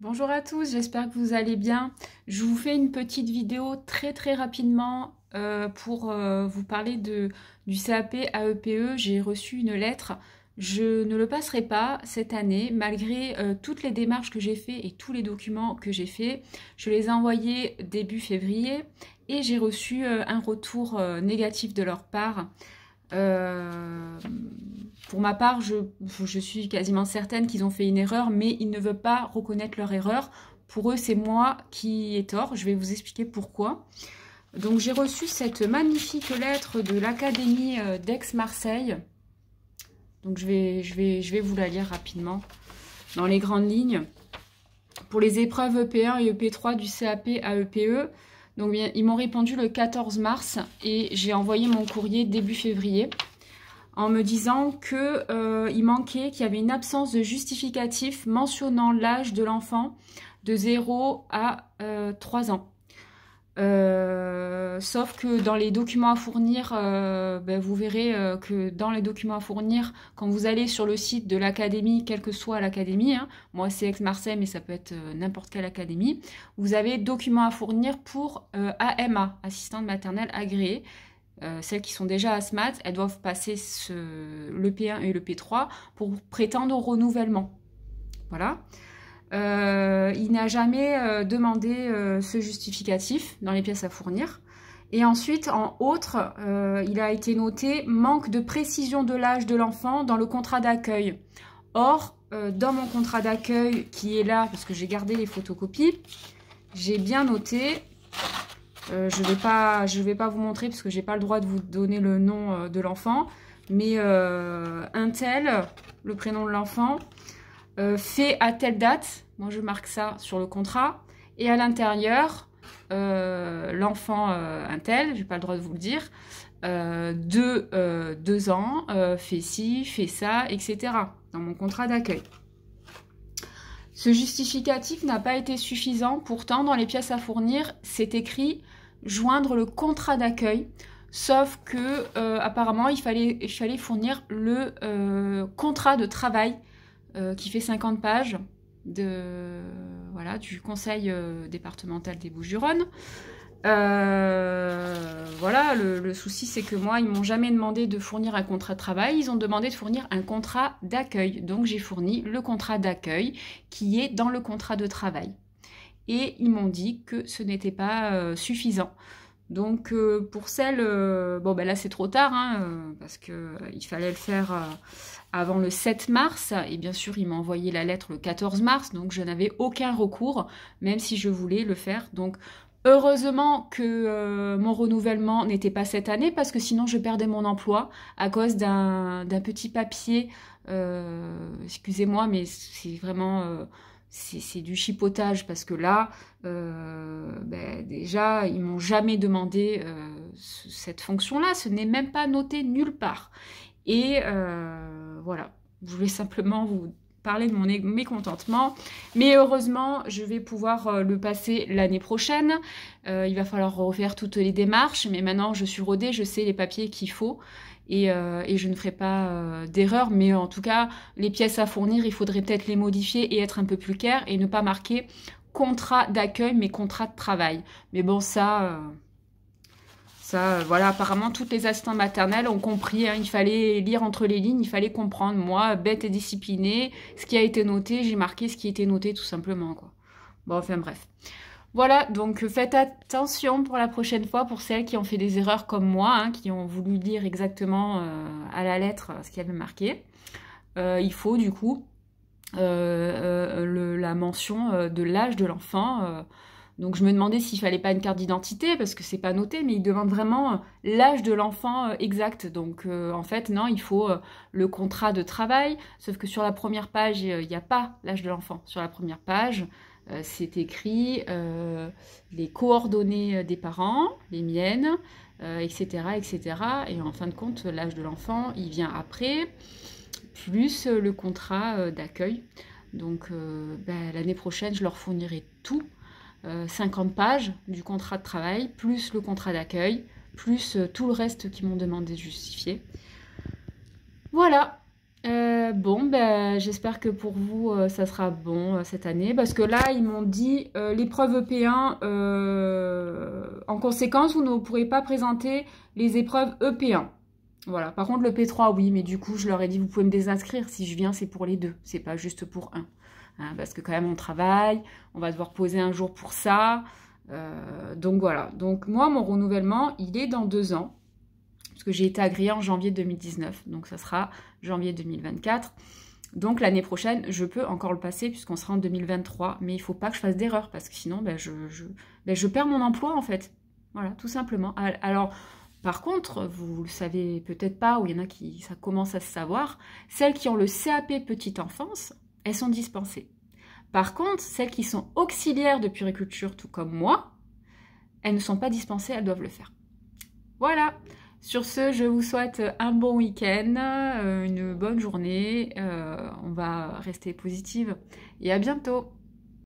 Bonjour à tous, j'espère que vous allez bien. Je vous fais une petite vidéo très rapidement pour vous parler du CAP AEPE. J'ai reçu une lettre. Je ne le passerai pas cette année, malgré toutes les démarches que j'ai fait et tous les documents que j'ai fait. Je les ai envoyés début février et j'ai reçu un retour négatif de leur part. Euh, pour ma part, je suis quasiment certaine qu'ils ont fait une erreur, mais ils ne veulent pas reconnaître leur erreur. Pour eux, c'est moi qui ai tort. Je vais vous expliquer pourquoi. Donc, j'ai reçu cette magnifique lettre de l'Académie d'Aix-Marseille. Donc, je vais vous la lire rapidement, dans les grandes lignes. Pour les épreuves EP1 et EP3 du CAP AEPE, donc, ils m'ont répondu le 14 mars et j'ai envoyé mon courrier début février en me disant qu'il manquait, qu'il y avait une absence de justificatif mentionnant l'âge de l'enfant de 0 à 3 ans. Sauf que dans les documents à fournir, vous verrez que dans les documents à fournir, quand vous allez sur le site de l'académie, quelle que soit l'académie, hein, moi c'est Aix-Marseille, mais ça peut être n'importe quelle académie, vous avez documents à fournir pour AMA, assistante maternelle agréée. Celles qui sont déjà ASMAT, elles doivent passer le P1 et le P3 pour prétendre au renouvellement. Voilà. Il n'a jamais demandé ce justificatif dans les pièces à fournir. Et ensuite, en autre, il a été noté « Manque de précision de l'âge de l'enfant dans le contrat d'accueil ». Or, dans mon contrat d'accueil qui est là, parce que j'ai gardé les photocopies, j'ai bien noté... je vais pas vous montrer parce que j'ai pas le droit de vous donner le nom de l'enfant, mais un tel, le prénom de l'enfant, fait à telle date, moi je marque ça sur le contrat, et à l'intérieur, l'enfant un tel, j'ai pas le droit de vous le dire, 2 ans, fait ci, fait ça, etc. dans mon contrat d'accueil. Ce justificatif n'a pas été suffisant, pourtant dans les pièces à fournir, c'est écrit « joindre le contrat d'accueil », sauf que apparemment il fallait fournir le contrat de travail qui fait 50 pages du conseil départemental des Bouches-du-Rhône. Voilà, le souci c'est que moi, ils m'ont jamais demandé de fournir un contrat de travail, ils ont demandé de fournir un contrat d'accueil. Donc j'ai fourni le contrat d'accueil qui est dans le contrat de travail. Et ils m'ont dit que ce n'était pas suffisant. Donc pour celles, là c'est trop tard, hein, parce qu'il fallait le faire avant le 7 mars, et bien sûr ils m'ont envoyé la lettre le 14 mars, donc je n'avais aucun recours, même si je voulais le faire. Donc heureusement que mon renouvellement n'était pas cette année, parce que sinon je perdais mon emploi à cause d'un petit papier, excusez-moi, mais c'est vraiment... c'est du chipotage parce que là, déjà, ils m'ont jamais demandé cette fonction-là. Ce n'est même pas noté nulle part. Et voilà, je voulais simplement vous parler de mon mécontentement. Mais heureusement, je vais pouvoir le passer l'année prochaine. Il va falloir refaire toutes les démarches. Mais maintenant, je suis rodée, je sais les papiers qu'il faut. Et je ne ferai pas d'erreur, mais en tout cas, les pièces à fournir, il faudrait peut-être les modifier et être un peu plus clair et ne pas marquer contrat d'accueil, mais contrat de travail. Mais bon, voilà, apparemment, toutes les assistantes maternelles ont compris, hein, il fallait lire entre les lignes, il fallait comprendre. Moi, bête et disciplinée, ce qui a été noté, j'ai marqué ce qui a été noté tout simplement, quoi. Bon, enfin bref. Voilà, donc faites attention pour la prochaine fois, pour celles qui ont fait des erreurs comme moi, hein, qui ont voulu lire exactement à la lettre ce qu'il y avait marqué. Il faut du coup la mention de l'âge de l'enfant. Donc je me demandais s'il fallait pas une carte d'identité, parce que c'est pas noté, mais il demande vraiment l'âge de l'enfant exact. Donc en fait, non, il faut le contrat de travail, sauf que sur la première page, il n'y a pas l'âge de l'enfant. Sur la première page, c'est écrit les coordonnées des parents, les miennes, etc., etc. Et en fin de compte, l'âge de l'enfant, il vient après, plus le contrat d'accueil. Donc l'année prochaine, je leur fournirai tout, 50 pages du contrat de travail, plus le contrat d'accueil, plus tout le reste qu'ils m'ont demandé de justifier. Voilà. Bon, ben, j'espère que pour vous, ça sera bon cette année. Parce que là, ils m'ont dit, l'épreuve EP1, en conséquence, vous ne pourrez pas présenter les épreuves EP1. Voilà. Par contre, le P3, oui. Mais du coup, je leur ai dit, vous pouvez me désinscrire. Si je viens, c'est pour les deux. C'est pas juste pour un. Hein, parce que quand même, on travaille. On va devoir poser un jour pour ça. Donc voilà. Donc moi, mon renouvellement, il est dans 2 ans. Parce que j'ai été agréée en janvier 2019, donc ça sera janvier 2024. Donc l'année prochaine, je peux encore le passer puisqu'on sera en 2023, mais il ne faut pas que je fasse d'erreur parce que sinon, je perds mon emploi en fait. Voilà, tout simplement. Alors, par contre, vous le savez peut-être pas, ou il y en a qui ça commence à se savoir, celles qui ont le CAP petite enfance, elles sont dispensées. Par contre, celles qui sont auxiliaires de puériculture, tout comme moi, elles ne sont pas dispensées, elles doivent le faire. Voilà. Sur ce, je vous souhaite un bon week-end, une bonne journée. On va rester positive et à bientôt.